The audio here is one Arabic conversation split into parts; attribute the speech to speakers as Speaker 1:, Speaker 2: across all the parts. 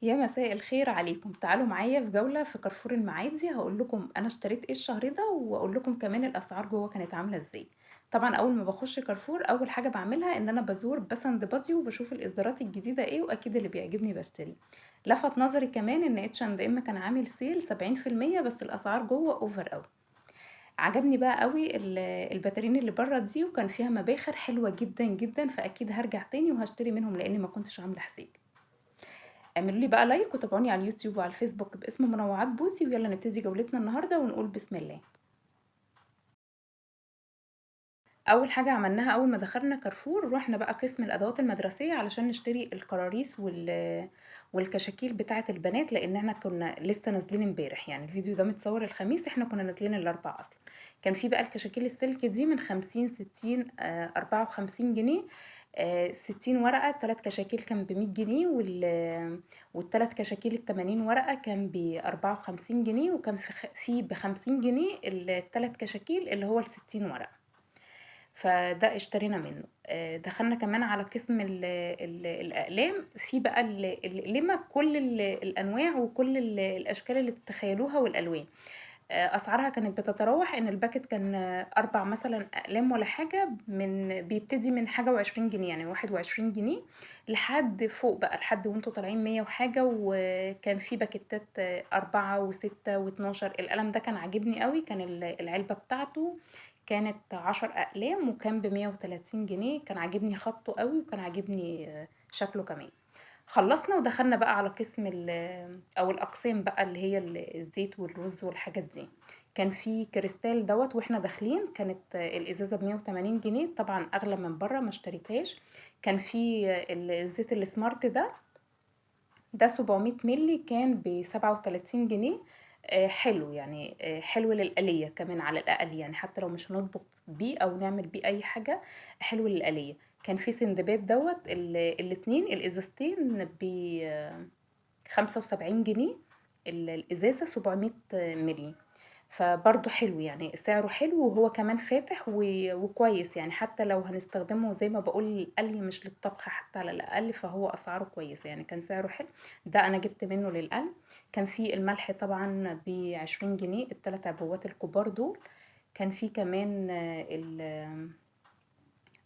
Speaker 1: يا مساء الخير عليكم، تعالوا معايا في جولة في كارفور المعادي، هاقول لكم أنا اشتريت إيه الشهر ده، وأقول لكم كمان الأسعار جوّه كانت عاملة إزاي. طبعًا أول ما باخش كارفور أول حاجة باعملها إن أنا بازور باسند باديو وباشوف الإصدارات الجديدة إيه، وأكيد اللي بيعجبني باشتريه. لفت نظري كمان إن H&M كان عامل sale 70% بس الأسعار جوّه over أوي. عجبني بقى أوي الباترين اللي برّه دي، وكان فيها مباخر حلوة جدًا، جدًا، فأكيد هارجع تاني وهاشتري منهم لإني ما كنتش عاملة حسابي. اعملوا لي بقى لايك وتابعوني على اليوتيوب وعلى الفيسبوك باسم منوعات بوسي، ويلا نبتدي جولتنا النهارده ونقول بسم الله. اول حاجه عملناها اول ما دخلنا كارفور، رحنا بقى قسم الادوات المدرسيه علشان نشتري الكراريس والكشاكيل بتاعه البنات، لان احنا كنا لسه نازلين امبارح، يعني الفيديو ده متصور الخميس، احنا كنا نازلين الاربع اصلا. كان في بقى الكشاكيل السلك دي من 50 60 54 جنيه. 60 ورقة 3 كشاكيل كان ب100 جنيه، والتلات كشاكيل ال80 ورقة كان ب54 جنيه، وكان في ب50 جنيه التلات كشاكيل اللي هو ال60 ورقة. فده اشترينا منه. دخلنا كمان على قسم الأقلام، في بقى الأقلمة كل الأنواع وكل الأشكال اللي تتخيلوها والألوان. أسعارها كانت بتتراوح إن الباكت كان 4 مثلًا أقلام والّا حاجة، بيبتدي من حاجة و20 جنيه، يعني 21 جنيه لحد فوق بقى، لحد وأنتم طالعين 100 وحاجة، وكان في باكيتات 4 و6 و12. القلم ده كان عاجبني أوي، كان العلبة بتاعته كانت 10 أقلام وكان ب130 جنيه، كان عاجبني خطّه أوي وكان عاجبني شكله كمان. خلّصنا ودخلنا بقى على قسم أو الأقسام بقى اللي هي الزيت والرز والحاجات دي. كان في كريستال دوّة وإحنا داخلين، كانت الإزازة ب180 جنيه، طبعًا أغلى من برّه ما اشتريتهاش. كان في الزيت الsmart ده 700 مِلِّي كان ب37 جنيه. حلو يعني، حلو للقلية كمان على الأقل، يعني حتى لو مش هنطبخ بيه أو نعمل بيه أي حاجة، حلو للقلية. كان في سندباد دوّة الاتنين الإزازتين ب75 جنيه، الإزازة 700 مِلِّي. فبرضه حلو، يعني سعره حلو وهو كمان فاتح وكويس، يعني حتى لو هنستخدمه زي ما باقول للقلي مش للطبخ حتى على الأقل، فهو أسعاره كويسة، يعني كان سعره حلو. ده أنا جبت منه للقلي. كان في الملح طبعًا ب20 جنيه ال3 عبوات الكبار دول. كان في كمان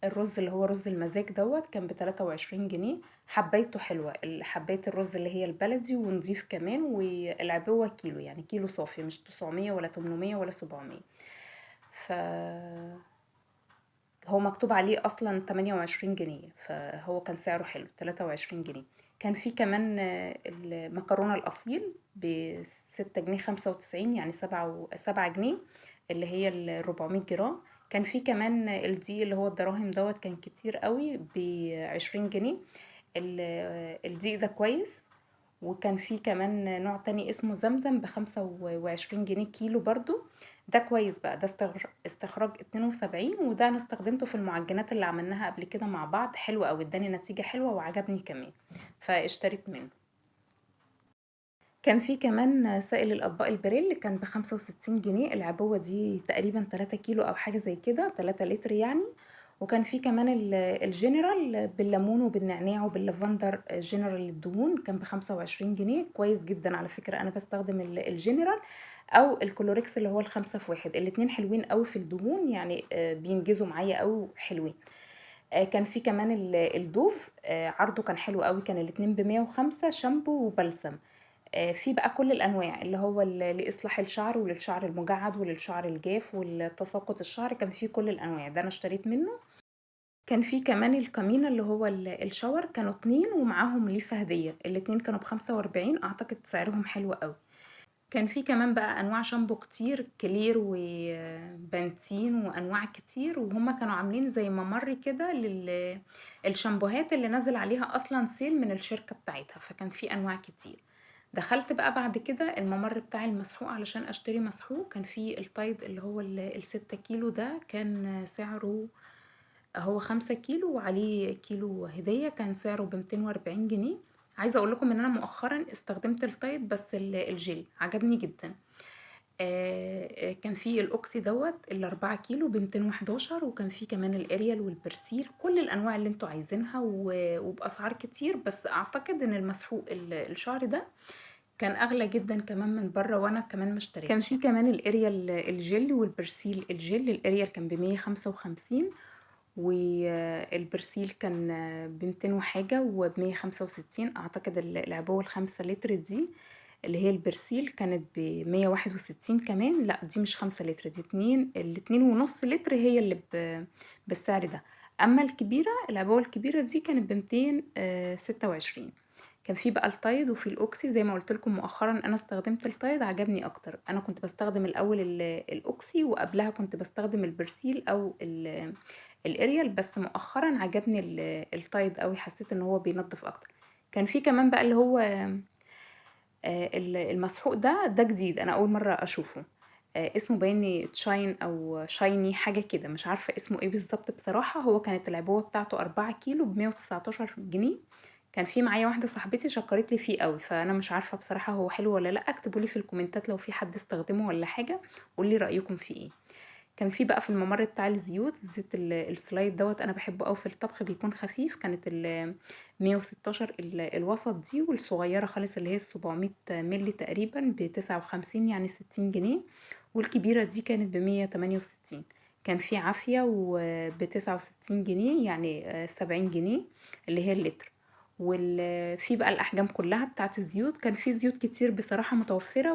Speaker 1: الرز اللي هو رز المزاج دوّة كان ب23 جنيه، حبايته حلوة، حباية الرز اللي هي البلدي ونضيف كمان، والعبوة كيلو، يعني كيلو صافي مش 900 ولا 800 ولا 700. فهو مكتوب عليه أصلًا 28 جنيه، فهو كان سعره حلو 23 جنيه. كان في كمان المكرونة الأصيل ب6 جنيه 95، يعني 7 جنيه، اللي هي ال400 جرام. كان في كمان الدقيق اللي هو الدراهم دوّة كان كتير أوي ب20 جنيه. الدقيق ده كويس. وكان في كمان نوع تاني اسمه زمزم ب25 جنيه كيلو برضه، ده كويس بقى، ده استخراج 72، وده أنا استخدمته في المعجنات اللي عملناها قبل كده مع بعض، حلو أوي، اداني نتيجة حلوة وعجبني كمان، فاشتريت منه. كان في كمان سائل الأطباق البريل كان ب65 جنيه، العبوة دي تقريبا 3 كيلو أو حاجة زي كده، 3 لتر يعني. وكان في كمان الجنرال بالليمون وبالنعناع وباللافندر، جنرال للدهون كان ب25 جنيه، كويس جدا على فكرة، أنا بستخدم الجنرال أو الكلوريكس اللي هو الخمسة في واحد، الاتنين حلوين قوي في الدهون، يعني بينجزوا معايا قوي حلوين. كان في كمان الدوف، عرضه كان حلو قوي، كان الاتنين ب105، شامبو وبلسم. في بقى كل الأنواع اللي هو لإصلاح الشعر وللشعر المجعد وللشعر الجاف ولتساقط الشعر، كان في كل الأنواع، ده أنا اشتريت منه. كان في كمان الكمين اللي هو الشاور، كانوا اتنين ومعاهم ليفة هدية، الاتنين كانوا ب45، أعتقد سعرهم حلو قوي. كان في كمان بقى أنواع شامبو كتير، كلير وبنتين وأنواع كتير، وهما كانوا عاملين زي ممر كده الشامبوهات اللي نازل عليها أصلا سيل من الشركة بتاعتها، فكان في أنواع كتير. دخلت بقى بعد كده الممر بتاع المسحوق علشان أشتري مسحوق، كان في التايد اللي هو ال6 كيلو ده، كان سعره هو 5 كيلو وعليه كيلو هدية، كان سعره ب240 جنيه. عايزة اقول لكم ان انا مؤخرا استخدمت التايد بس الجل عجبني جدا. كان في الأوكسي دوّة ال4 كيلو ب211، وكان في كمان الأريال والبرسيل، كل الأنواع اللي أنتم عايزينها وبأسعار كتير، بس أعتقد إن المسحوق الشعر ده كان أغلى جدًا كمان من برّه، وأنا كمان ما اشتريتش. كان في كمان الأريال الجل والبرسيل الجل، الأريال كان ب155 والبرسيل كان ب200 وحاجة وب165. أعتقد العبوة ال5 لتر دي اللي هي البرسيل كانت ب161 كمان، لأ دي مش 5 لتر، دي ال2.5 لتر هي اللي بالسعر ده. أمّا الكبيرة العبوة الكبيرة دي كانت ب226. كان في بقى التايد وفي الأوكسي، زي ما قُلت لكم مؤخرًا أنا استخدمت التايد عجبني أكتر. أنا كنت باستخدم الأول الأوكسي، وقبلها كنت باستخدم البرسيل أو الأريال، بس مؤخرًا عجبني التايد أوي، حسيت إن هو بينضف أكتر. كان في كمان بقى اللي هو المسحوق ده جديد، أنا أول مرة أشوفه. اسمه باين تشاين أو شايني حاجة كده، مش عارفة اسمه إيه بالضبط بصراحة. هو كانت العبوة بتاعته 4 كيلو ب119 جنيه. كان في معايا واحدة صاحبتي شكرت لي فيه أوي، فأنا مش عارفة بصراحة هو حلو والّا لأ. اكتبوا لي في الكومنتات لو في حد استخدمه والّا حاجة، قولوا لي رأيكم فيه إيه. كان في بقى في الممر بتاع الزيوت، زيت السلايد دوّة أنا باحبه أوي في الطبخ، بيكون خفيف. كانت 116 الوسط دي، والصغيرة خالص اللي هي ال700 مِللي تقريبًا ب59 يعني 60 جنيه، والكبيرة دي كانت ب168. كان في عافية ب69 جنيه يعني 70 جنيه اللي هي اللتر. في بقى الأحجام كلها بتاعة الزيوت، كان في زيوت كتير بصراحة متوفرة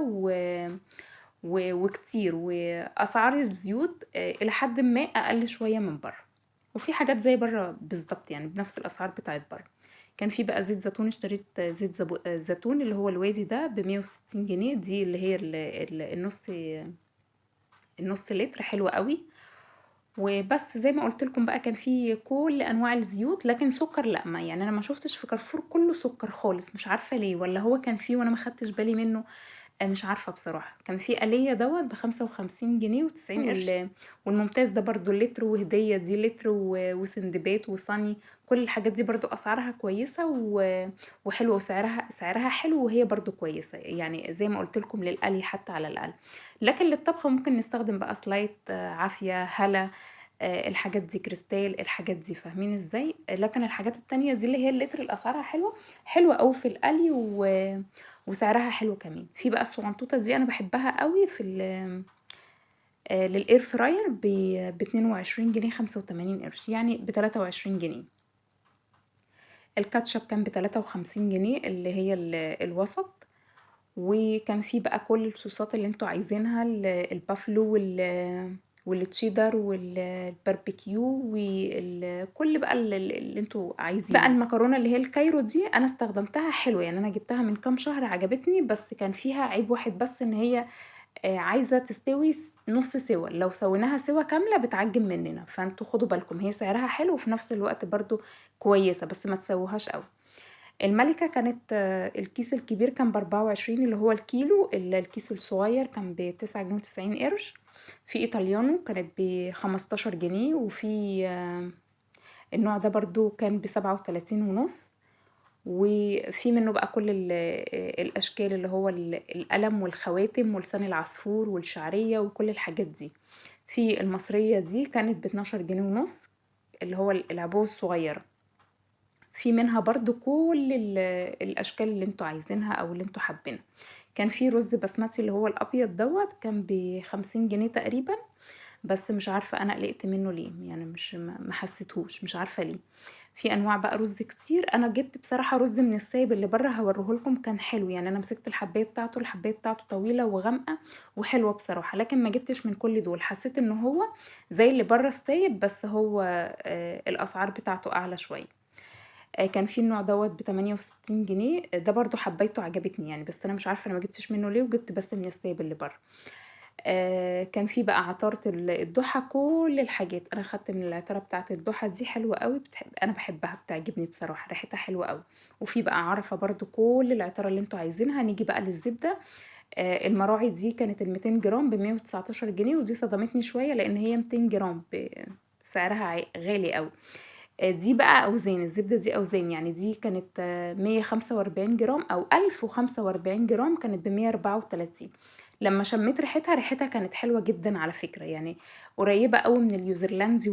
Speaker 1: وكتير، وأسعار الزيوت إلى حدٍ ما أقل شوية من برّه، وفي حاجات زي برّه بالضبط يعني بنفس الأسعار بتاعة برّه. كان في بقى زيت زيتون، اشتريت زيت زيتون اللي هو الوادي ده ب160 جنيه، دي اللي هي النُص لتر، حلو أوي. وبس زي ما قُلت لكم بقى كان في كل أنواع الزيوت، لكن سُكّر لأ، يعني أنا ما شُفتش في كارفور كُلّه سُكّر خالص، مش عارفة ليه، والّا هو كان فيه وأنا ما خدتش بالي منّه. مش عارفة بصراحة. كان في آلية دوّة ب55 جنيه و90 قرش، والممتاز ده برضه لتر، وهدية دي لتر، وسندباد وصني، كل الحاجات دي برضه أسعارها كويسة وحلوة، سعرها حلو، وهي برضه كويسة، يعني زي ما قُلت لكم للقلي حتى على الأقل. لكن للطبخ ممكن نستخدم بقى سلايت، عافية، هلا، الحاجات دي كريستال، الحاجات دي فاهمين إزاي. لكن الحاجات التانية دي اللي هي اللتر اللي أسعارها حلوة، حلوة أوي في القلي وسعرها حلو كمان. في بقى الصغنطوطة دي أنا باحبها أوي في للair fryer ب22 جنيه 85 قرش، يعني ب23 جنيه. الكاتشب كان ب53 جنيه اللي هي الوسط. وكان في بقى كل الصوصات اللي أنتم عايزينها، البافلو والتشيدر والباربيكيو كل بقى اللي أنتم عايزينه. بقى المكرونة اللي هي الكايرو دي أنا استخدمتها حلوة، يعني أنا جبتها من كام شهر عجبتني، بس كان فيها عيب واحد بس، إن هي عايزة تستوي نُص سِوَى، لو سويناها سِوَى كاملة بتعجِّن مننا، فأنتم خدوا بالكم. هي سعرها حلو وفي نفس الوقت برضه كويسة، بس ما تسووهاش أوي. المَلِكة كانت الكيس الكبير كان ب24 اللي هو الكيلو، الكيس الصغير كان ب9 جنيه و90 قرش. في إيطاليانو كانت ب15 جنيه، وفي النوع ده برضه كان ب37.5. وفي منه بقى كل الأشكال، اللي هو القلم والخواتم ولسان العصفور والشعرية وكل الحاجات دي. في المصرية دي كانت ب12 جنيه ونص، اللي هو العبوة الصغيرة. في منها برضو كل الأشكال اللي انتوا عايزينها أو اللي انتوا حابينها. كان في رز بسمتي اللي هو الأبيض دوت كان ب50 جنيه تقريبا، بس مش عارفة أنا قلقت منه ليه، يعني مش ما حسيتهوش، مش عارفة ليه. في أنواع بقى رز كتير. أنا جبت بصراحة رز من السايب اللي بره، هوريه لكم، كان حلو يعني. أنا مسكت الحباية بتاعته طويلة وغامقة وحلوة بصراحة، لكن ما جبتش من كل دول. حسيت إن هو زي اللي بره السايب، بس هو الأسعار بتاعته أعلى شوية. كان في النوع دوّة ب68 جنيه، ده برضه حبّيته عجبتني يعني، بس أنا مش عارفة أنا ما جبتش منه ليه، وجبت بس من السايب اللي برّه. كان في بقى عطارة الضحى، كل الحاجات. أنا خدت من العطارة بتاعة الضحى دي حلوة أوي، أنا باحبها، بتعجبني بصراحة، ريحتها حلوة أوي. وفي بقى عرفة برضه، كل العطارة اللي أنتم عايزينها. نيجي بقى للزبدة. المراعي دي كانت ال200 جرام ب119 جنيه، ودي صدمتني شوية لإن هي 200 جرام سعرها غالي أوي. دي بقى أوزان، الزبدة دي أوزان، يعني دي كانت 145 جرام أو 1045 جرام كانت ب134. لمّا شميت ريحتها، ريحتها كانت حلوة جدًا على فكرة، يعني قريبة أوي من اليوزرلاندي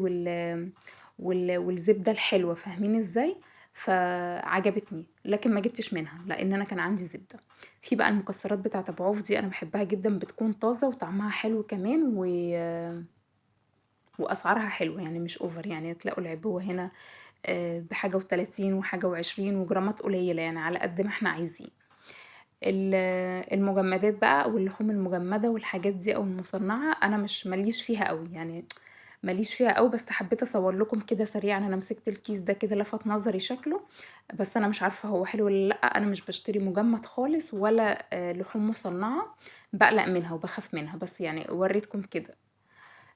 Speaker 1: والزبدة الحلوة، فاهمين إزاي؟ فعجبتني، لكن ما جبتش منها، لإن أنا كان عندي زبدة. في بقى المكسرات بتاعة أبو عوف دي أنا باحبها جدًا، بتكون طازة وطعمها حلو كمان وأسعارها حلوة، يعني مش over، يعني تلاقوا العبوة هنا بحاجة و30 وحاجة و20 وجرامات قليلة، يعني على قد ما إحنا عايزين. ال المجمدات بقى أو اللحوم المجمدة والحاجات دي أو المصنعة أنا مش ما ليش فيها أوي، يعني ما ليش فيها أوي، بس حبيت أصور لكم كده سريعًا. أنا مسكت الكيس ده كده لفت نظري شكله، بس أنا مش عارفة هو حلو والّا لأ. أنا مش باشتري مجمد خالص ولا لحوم مصنعة، باقلق منها وباخاف منها، بس يعني وريتكم كده،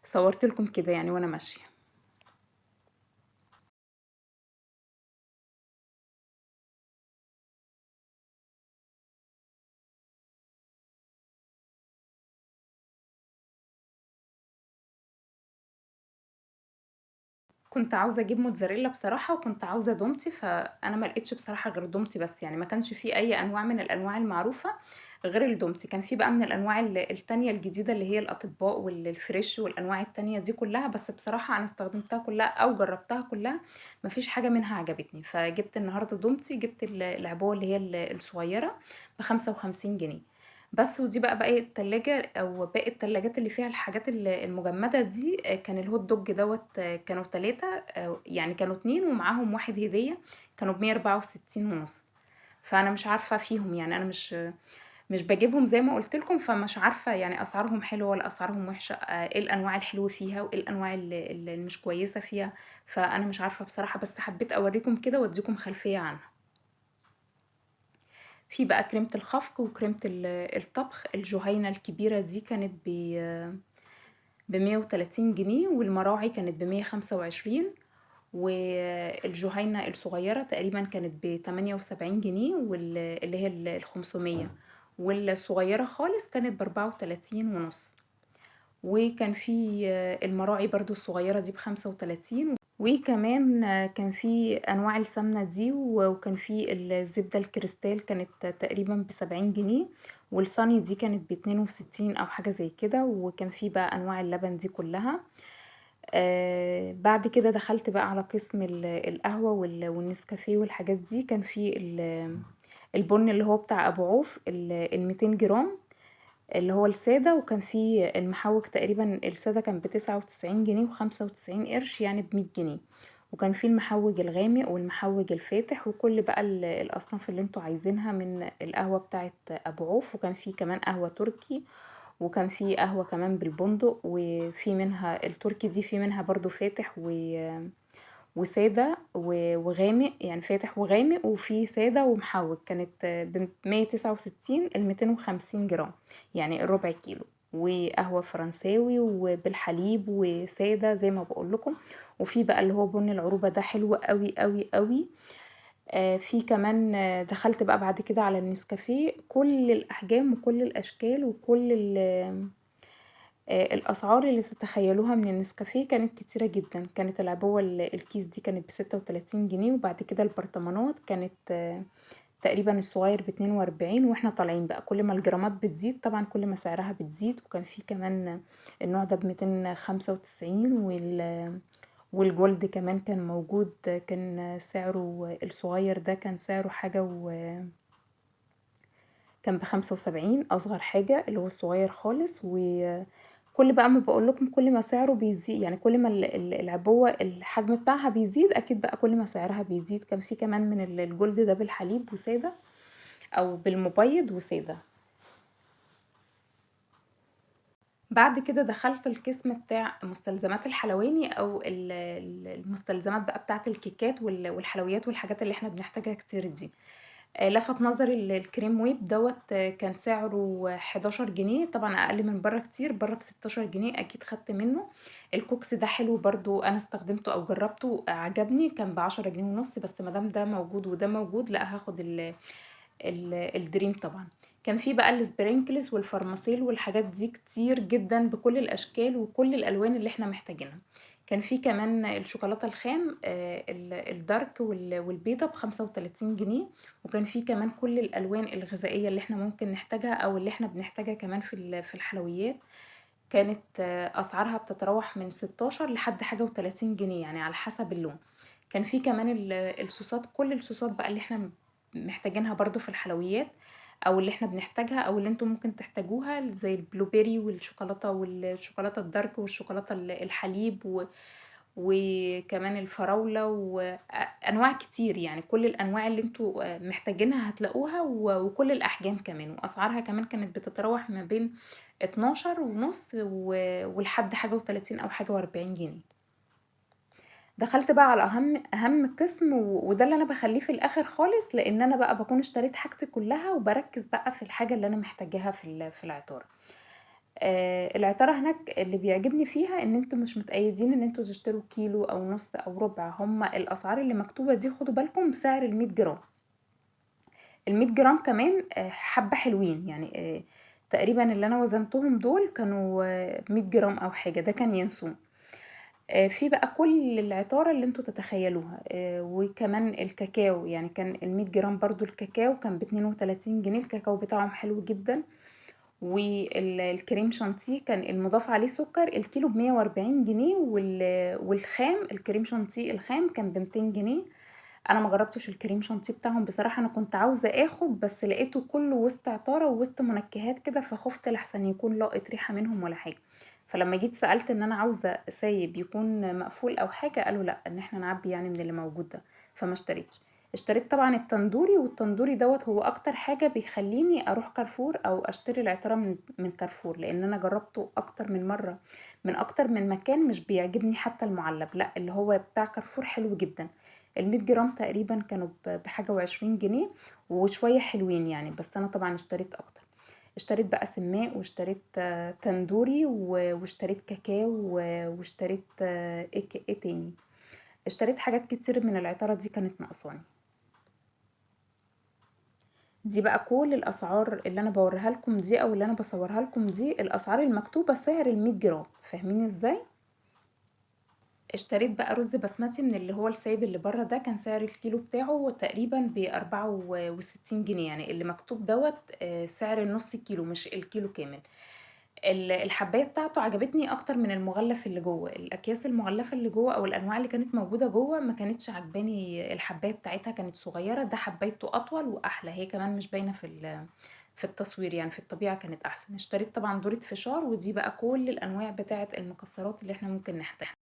Speaker 1: صورت لكم كده يعني وأنا ماشية. كنت عاوزة أجيب موتزاريلا بصراحة، وكنت عاوزة دومتي، فأنا ما لقيتش بصراحة غير دومتي بس، يعني ما كانش في أي أنواع من الأنواع المعروفة غير الدومتي. كان في بقى من الأنواع التانية الجديدة اللي هي الأطباء والفريش والأنواع التانية دي كلها، بس بصراحة أنا استخدمتها كلها أو جربتها كلها، مفيش حاجة منها عجبتني. فجبت النهاردة دومتي، جبت العبوة اللي هي الصغيرة ب55 جنيه بس. ودي بقى باقي التلاجة أو باقي التلاجات اللي فيها الحاجات المجمدة دي. كان الهوت دوج دوت كانوا 3، يعني كانوا 2 ومعاهم واحد هدية، كانوا ب164 ونص. فأنا مش عارفة فيهم، يعني أنا مش بجيبهم زي ما قلت لكم، فمش عارفة يعني أسعارهم حلوة ولا أسعارهم وحشة، إيه الأنواع الحلوة فيها وإيه الأنواع اللي مش كويسة فيها. فأنا مش عارفة بصراحة، بس حبيت أوريكم كده وأديكم خلفية عنها. في بقى كريمة الخفق وكريمة الطبخ. الجهينة الكبيرة دي كانت ب130 جنيه، والمراعي كانت ب125، والجهينة الصغيرة تقريبا كانت ب78 جنيه، واللي هي ال500، والصغيرة خالص كانت ب34 ونص. وكان في المراعي برضو الصغيرة دي ب35. وكمان كان في أنواع السمنة دي، وكان في الزبدة الكريستال كانت تقريبا ب70 جنيه، والصاني دي كانت ب62 أو حاجة زي كده. وكان في بقى أنواع اللبن دي كلها. بعد كده دخلت بقى على قسم القهوة والنسكافيه والحاجات دي. كان في البن اللي هو بتاع أبو عوف 200 جرام اللي هو السادة، وكان في المحوج تقريبا السادة كان ب99 جنيه و95 قرش، يعني ب100 جنيه. وكان في المحوج الغامق والمحوج الفاتح، وكل بقى الأصناف اللي انتوا عايزينها من القهوة بتاعت أبو عوف. وكان في كمان قهوة تركي، وكان في قهوة كمان بالبندق، وفي منها التركي دي في منها برضو فاتح وسادة وغامق، يعني فاتح وغامق، وفي سادة ومحوج. كانت ب169 ال250 جرام، يعني الربع كيلو. وقهوة فرنساوي وبالحليب وسادة زي ما بقول لكم. وفي بقى اللي هو بن العروبة ده حلو قوي قوي قوي. في كمان دخلت بقى بعد كده على النسكافيه، كل الأحجام وكل الأشكال وكل الأسعار اللي تتخيلوها من النسكافيه كانت كتيرة جدا. كانت العبوة الكيس دي كانت ب36 جنيه، وبعد كده البرطمانات كانت تقريبا الصغير ب42. واحنا طالعين بقى كل ما الجرامات بتزيد طبعا كل ما سعرها بتزيد. وكان في كمان النوع ده ب295، والجولد كمان كان موجود، كان سعره الصغير ده كان سعره حاجة كان ب75 أصغر حاجة اللي هو الصغير خالص. وكل بقى ما بقول لكم كل ما سعره بيزيد، يعني كل ما العبوة الحجم بتاعها بيزيد أكيد بقى كل ما سعرها بيزيد. كان في كمان من الجولد ده بالحليب وسادة أو بالمبيض وسادة. بعد كده دخلت القسم بتاع مستلزمات الحلواني أو المستلزمات بقى بتاعة الكيكات والحلويات والحاجات اللي احنا بنحتاجها كتير دي. لفت نظري الكريم ويب دوت، كان سعره 11 جنيه، طبعا أقل من بره كتير، بره ب16 جنيه أكيد خدت منه. الكوكس ده حلو برضو، أنا استخدمته أو جربته عجبني، كان ب10 جنيه ونص. بس مادام ده موجود وده موجود، لا هاخد الدريم طبعا. كان في بقى السبرينكلز والفارماسيل والحاجات دي كتير جدا بكل الاشكال وكل الالوان اللي احنا محتاجينها. كان في كمان الشوكولاتة الخام الدارك والبيضة ب35 جنيه. وكان في كمان كل الألوان الغذائية اللي احنا ممكن نحتاجها أو اللي احنا بنحتاجها كمان في الحلويات. كانت أسعارها بتتراوح من 16 لحد حاجة و30 جنيه، يعني على حسب اللون. كان في كمان الصوصات، كل الصوصات بقى اللي احنا محتاجينها برضو في الحلويات، او اللي احنا بنحتاجها او اللي انتم ممكن تحتاجوها، زي البلوبيري والشوكولاتة الدارك والشوكولاتة الحليب وكمان الفراولة وأنواع كتير. يعني كل الأنواع اللي انتوا محتاجينها هتلاقوها، وكل الأحجام كمان. وأسعارها كمان كانت بتتراوح ما بين 12 ونص ولحد حاجة و30 أو حاجة و40 جنيه. دخلت بقى على أهم قسم، وده اللي أنا بخليه في الآخر خالص، لأن أنا بقى بكون اشتريت حاجتي كلها وبركز بقى في الحاجة اللي أنا محتاجاها في العطارة. العطارة هناك اللي بيعجبني فيها ان انتوا مش متقيدين ان انتوا تشتروا كيلو او نص او ربع. هما الاسعار اللي مكتوبة دي خدوا بالكم سعر ال100 جرام. ال100 جرام كمان حبة حلوين يعني. تقريبا اللي انا وزنتهم دول كانوا 100 جرام او حاجة، ده كان ينسون. في بقى كل العطارة اللي انتوا تتخيلوها. وكمان الكاكاو، يعني كان ال100 جرام برضو الكاكاو كان ب32 جنيه. الكاكاو بتاعهم حلو جدا. والكريم شانتيه كان المضاف عليه سكر الكيلو ب140 جنيه، والخام الكريم شانتيه الخام كان ب200 جنيه. انا ما جربتش الكريم شانتيه بتاعهم بصراحة، انا كنت عاوزة اخد بس لقيته كله وسط عطارة ووسط منكهات كده، فخفت لحسن يكون لاقط ريحة منهم ولا حاجة. فلما جيت سألت ان انا عاوزة سايب يكون مقفول او حاجة، قالوا لا، ان احنا نعبي يعني من اللي موجود ده. فما اشتريتش. اشتريت طبعا التندوري، والتندوري دوت هو اكتر حاجة بيخليني اروح كارفور او اشتري العطارة من كارفور، لان انا جربته اكتر من مرة من اكتر من مكان، مش بيعجبني حتى المعلب، لا اللي هو بتاع كارفور حلو جدا. ال100 جرام تقريبا كانوا بحاجة و20 جنيه وشوية حلوين يعني، بس انا طبعا اشتريت اكتر. اشتريت بقى سماق، واشتريت تندوري، واشتريت كاكاو، واشتريت ايه تاني. اشتريت حاجات كتير من العطارة دي كانت ناقصاني. دي بقى كل الاسعار اللي انا بوريها لكم دي او اللي انا بصورها لكم دي، الاسعار المكتوبة سعر ال100 جرام. فاهمين ازاي؟ اشتريت بقى رز بسمتي من اللي هو السايب اللي بره ده، كان سعر الكيلو بتاعه تقريبا ب64 جنيه. يعني اللي مكتوب دوت سعر النص كيلو مش الكيلو كامل. الحباية بتاعته عجبتني اكتر من المغلف اللي جوه. الاكياس المغلفة اللي جوه او الانواع اللي كانت موجودة جوه ما كانتش عجباني. الحباية بتاعتها كانت صغيرة، ده حبايته اطول واحلى، هي كمان مش باينة في التصوير، يعني في الطبيعة كانت احسن. اشتريت طبعا دورة فشار، ودي بقى كل الانواع بتاعة المكسرات اللي احنا ممكن نحتاجها.